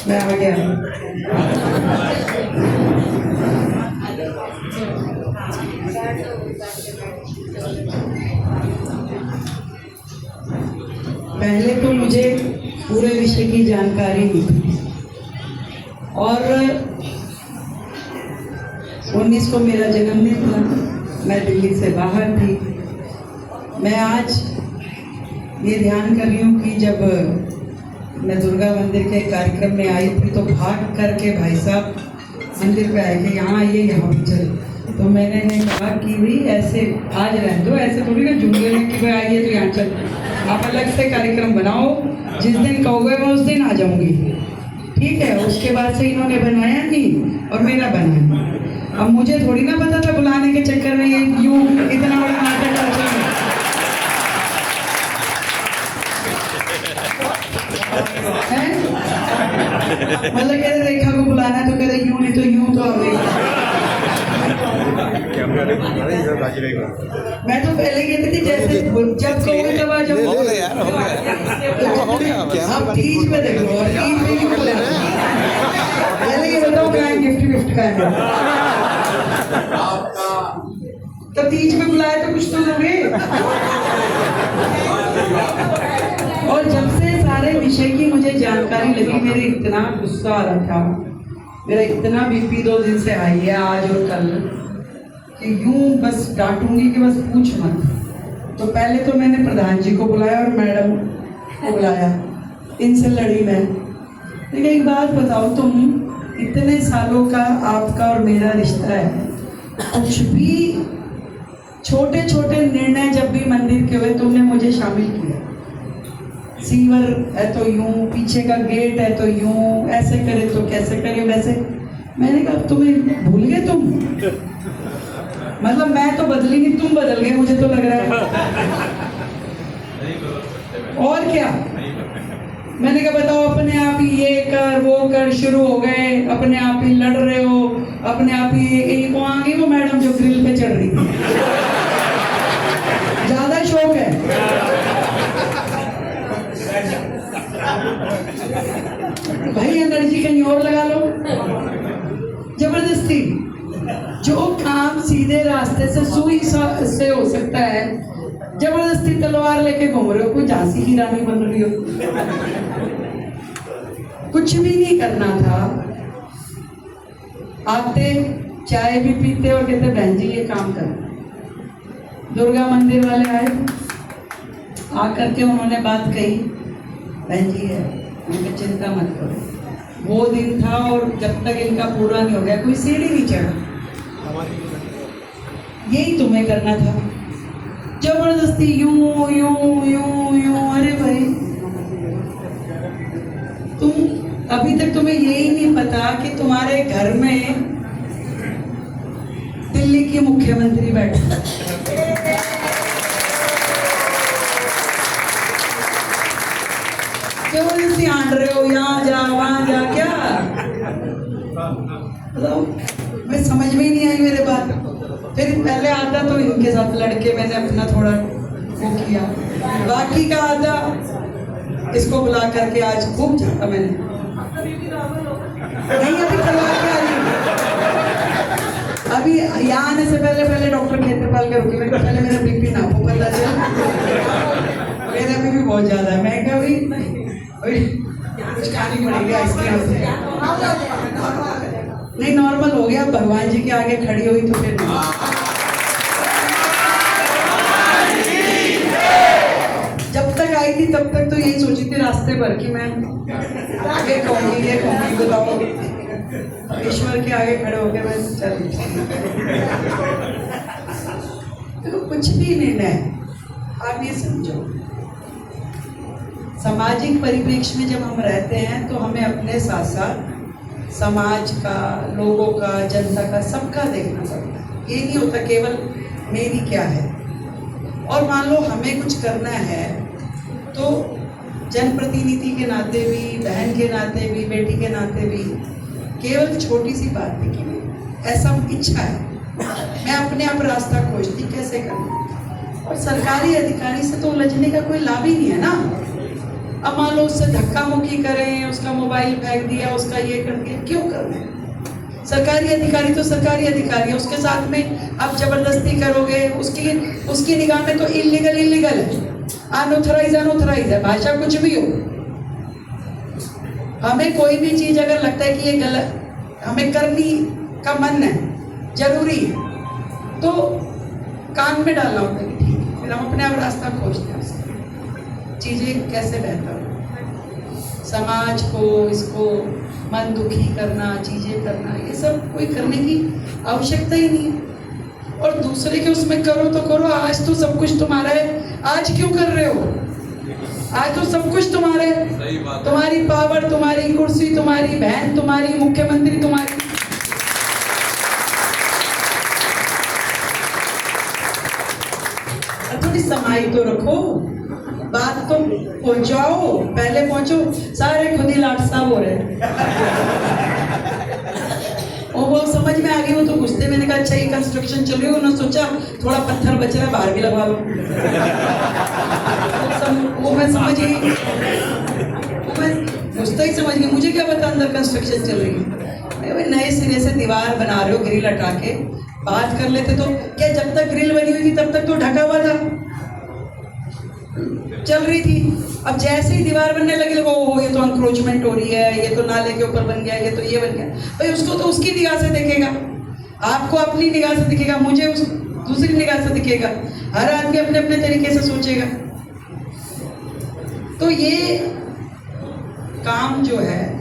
मैं आ गया। पहले तो मुझे पूरे विषय की जानकारी नहीं थी और 19 को मेरा जन्मदिन था, मैं दिल्ली से बाहर थी। मैं आज ये ध्यान कर रही हूँ कि जब मैं दुर्गा मंदिर के कार्यक्रम में आई थी तो भाग करके भाई साहब मंदिर पे आए कि यहाँ आइए, यहाँ पे चल। तो मैंने कहा कि भाई ऐसे आज रहने दो, ऐसे थोड़ी ना जुमले में कि भाई आइए तो यहाँ चल, आप अलग से कार्यक्रम बनाओ, जिस दिन कहोगे मैं उस दिन आ जाऊँगी, ठीक है। उसके बाद से इन्होंने बनाया नहीं और मेरा बनाया। अब मुझे थोड़ी ना पता था बुलाने के चक्कर में ये यूँ इतना बड़ा नाटक करते हैं। मतलब कहते रेखा को बुलाना तो कहते यूं नहीं तो यूं तो अभी। मैं तो पहले कहती थी जैसे जब कहोगे तब आ जाओ। आप तीज पे देख लो और तीज पे क्यों बुलाना? पहले ये बताओ क्या गिफ्ट का है? तब तीज पे बुलाए तो कुछ तो लोगे। और जब से सारे विषय की मुझे जानकारी लगी, मेरे इतना गुस्सा आ रहा था, मेरा इतना बीपी 2 दिन से आई है आज और कल कि यूं बस डांटूंगी कि बस पूछ मत। तो पहले तो मैंने प्रधान जी को बुलाया और मैडम को बुलाया, इनसे लड़ी मैं। लेकिन एक बात बताओ, तुम इतने सालों का आपका और मेरा रिश्ता है, कुछ भी छोटे छोटे निर्णय जब भी मंदिर के हुए तुमने मुझे शामिल किया। सीवर है तो यूं, पीछे का गेट है तो यूं, ऐसे करे तो कैसे करे वैसे। मैंने कहा तुम्हें भूल गए तुम? मतलब मैं तो बदली नहीं, तुम बदल गए मुझे तो लग रहा है। और क्या? मैंने कहा बताओ, अपने आप ही ये कर वो कर शुरू हो गए, अपने आप ही लड़ रहे हो, अपने आप ही। एक वो आ गई वो मैडम जो ग्रिल पे चढ़ रही थी, ज्यादा शौक है भाई, एनर्जी कहीं और लगा लो। जबरदस्ती जो काम सीधे रास्ते से सुई से हो सकता है, जबरदस्ती तलवार लेके घूम रहे हो, कोई झांसी की रानी बन रही हो। कुछ भी नहीं करना था, आते चाय भी पीते और कहते बहन जी ये काम कर। दुर्गा मंदिर वाले आए, आकर के उन्होंने बात कही, बहन जी है, उनकी चिंता मत करो। वो दिन था और जब तक इनका पूरा नहीं हो गया कोई सीढ़ी नहीं चढ़ा। यही तुम्हें करना था, जबरदस्ती यूं यूं यूं यूं। अरे भाई तुम अभी तक तुम्हें यही नहीं पता कि तुम्हारे घर में दिल्ली की मुख्यमंत्री बैठा, जबरदस्ती आंट रहे हो, यहाँ जा वहां जा। क्या बताओ, मैं समझ में ही नहीं आई मेरे बात। फिर पहले आधा तो इनके साथ लड़के मैंने अपना थोड़ा वो किया, बाकी का आधा इसको बुला करके आज खूब झाड़ा मैंने। नहीं अभी तलवार के आ रही, अभी यहाँ आने से पहले डॉक्टर खेत्रपाल के रुकी। मैं पहले मेरा बीपी ना हो पता चला, मेरा बीपी बहुत ज्यादा है। मैं क्या कुछ खानी पड़ेगी आइसक्रीम से। नहीं नॉर्मल हो गया, भगवान जी के आगे खड़ी हुई तो फिर जब तक आई थी तब तक तो यही सोची थी रास्ते भर कि मैं आगे कहूँगी ये कहूँगी, बताओ ईश्वर के आगे खड़े होके मैं चली। तो कुछ भी निर्णय आप ये समझो, सामाजिक परिप्रेक्ष्य में जब हम रहते हैं तो हमें अपने साथ साथ समाज का, लोगों का, जनता का, सबका देखना पड़ता है। ये नहीं होता केवल मेरी क्या है। और मान लो हमें कुछ करना है तो जनप्रतिनिधि के नाते भी, बहन के नाते भी, बेटी के नाते भी, केवल छोटी सी बात भी की नहीं, ऐसा इच्छा है, मैं अपने आप रास्ता खोजती कैसे करना। और सरकारी अधिकारी से तो उलझने का कोई लाभ ही नहीं है ना। अब मान लो उससे धक्का मुक्की करें, उसका मोबाइल फेंक दिया, उसका ये कर दिया, क्यों कर रहे हैं? सरकारी अधिकारी तो सरकारी अधिकारी है, उसके साथ में आप जबरदस्ती करोगे, उसकी निगाह में तो इलीगल है, अनऑथराइज है, भाषा कुछ भी हो। हमें कोई भी चीज अगर लगता है कि ये गलत, हमें करनी का मन है, जरूरी है, तो कान में डालना होता है कि ठीक है, फिर हम अपने आप रास्ता खोजते हैं उसका, चीजें कैसे बेहतर हो। समाज को, इसको मन दुखी करना, चीजें करना, ये सब कोई करने की आवश्यकता ही नहीं है। और दूसरे के उसमें करो तो करो, आज तो सब कुछ तुम्हारा है, आज क्यों कर रहे हो? आज तो सब कुछ तुम्हारा है, तुम्हारी पावर, तुम्हारी कुर्सी, तुम्हारी बहन, तुम्हारी मुख्यमंत्री, तुम्हारी। थोड़ी समाई तो रखो, बात तो पहुंचाओ, पहले पहुंचो। सारे खुद ही लाट साहब हो रहे हैं। और वो समझ में आ गई, वो तो घुसते, मैंने कहा अच्छा ये कंस्ट्रक्शन चल रही है, उन्होंने सोचा थोड़ा पत्थर बच रहा है, बाहर भी लगा लो। वो मैं समझ गई, मैं घुसता ही समझ गई, मुझे क्या पता अंदर कंस्ट्रक्शन चल रही है। भाई नए सिरे से दीवार बना रहे हो, ग्रिल हटा के बात कर लेते तो क्या? जब तक ग्रिल बनी हुई थी तब तक तो ढका हुआ था, चल रही थी। अब जैसे ही दीवार बनने लगे, ओ ये तो अंक्रोचमेंट हो रही है, ये तो नाले के ऊपर बन गया, ये तो ये बन गया। भाई उसको तो उसकी निगाह से देखेगा, आपको अपनी निगाह से दिखेगा, मुझे उस दूसरी निगाह से दिखेगा, हर आदमी अपने अपने तरीके से सोचेगा। तो ये काम जो है